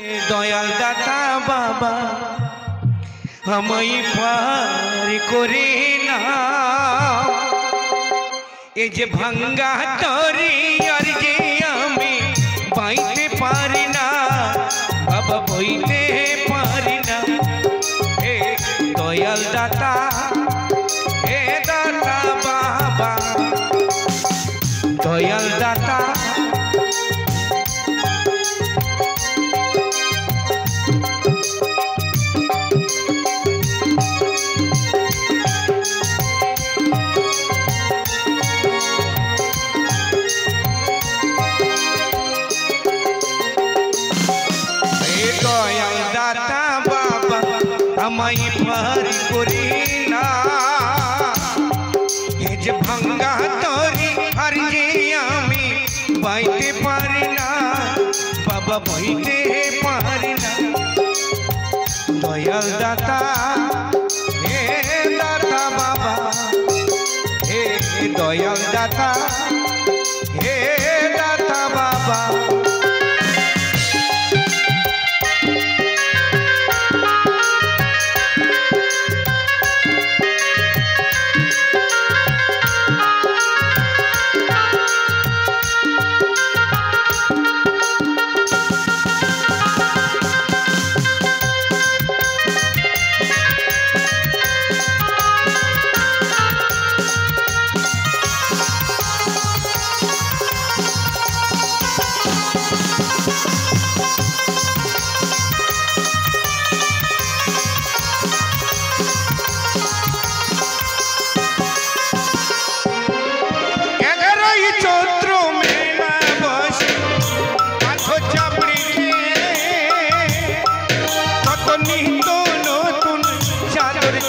दयाल दाता बाबा हमें पार करे ना ए जे भांगा तोरी और जे हमें बाइते पारी ना बाबा बइते पारी ना हे दयाल दाता हे दाता बाबा दयाल दाता हमारी पार करी ना हे जे भांगा तोरी हर जे आमी बाइते पारी ना बाबा बाइते पारी ना दयाल दाता हे दाता बाबा हे दयाल दाता हे दाता बाबा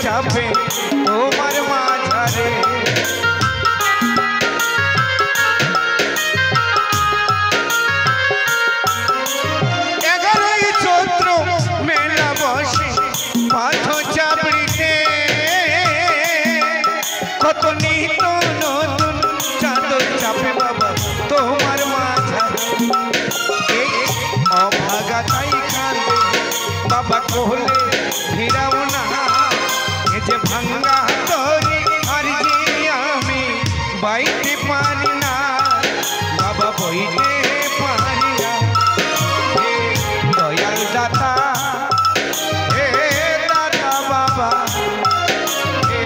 चापे তোমার মাঝারে এগারোই চৈত্র মেলা বসে পাথ চাপড়িতে কত নিত নতুন চাদর চাপে বাবা তোমার মাঝারে এই অভাগা তাই কাঁদে বাবা কোহলে ফিরাও না जे भांगा तोरी हर जे आमी बाइते पारी ना बाबा बइते पारी ना हे दयाल दाता हे दाता बाबा हे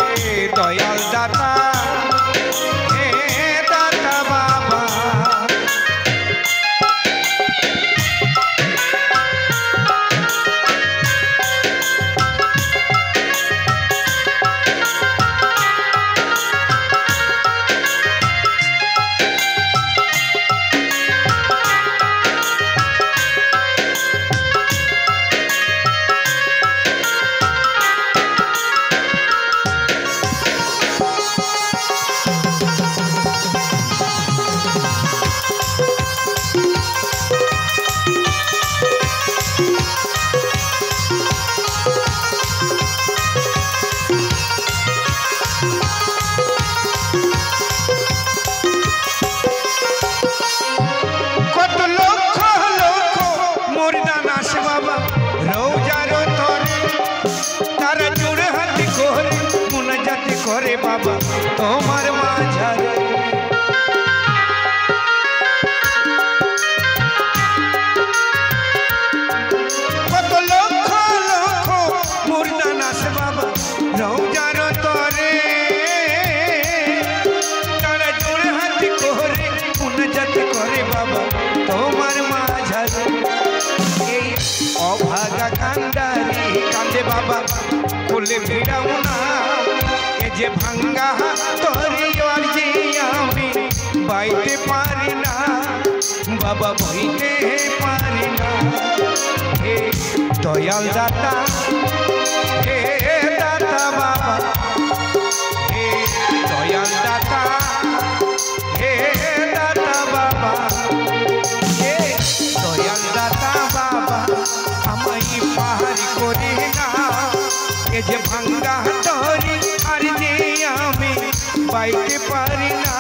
दयाल दाता हे दाता बाबा करे बाबा তোমার মাঝারে কত লক্ষ লক্ষ মুর্দা নাচ বাবা রওজার তরে তারা জোড়ে হাত করে মুনাজাত করে বাবা তোমার মাঝারে এই অভাগা কান্দারি কান্দে বাবা কোলে ভিড়াও না जे भांगा तोरी और जे आमी बाइते पारी ना बाबा बइते पारी ना हे दयाल दाता हे दाता बाबा हे दयाल दाता हे दाता बाबा हे दयाल दाता बाबा हमारी पार करे ना ए जे भांगा तोरी बाइते पारी ना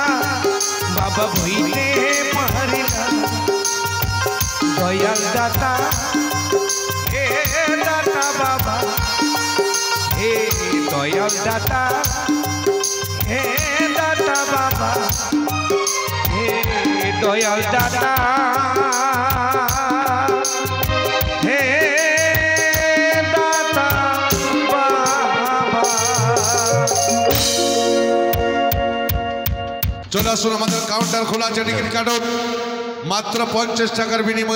बाबा बइते पारी ना दयाल दाता দয়াল দাতা হে দাতা বাবা হে দয়াল দাতা হে দাতা বাবা। চলে আসুন, আমাদের কাউন্টার খোলা আছে, টিকিট কাটুন মাত্র 50 টাকার বিনিময়ে।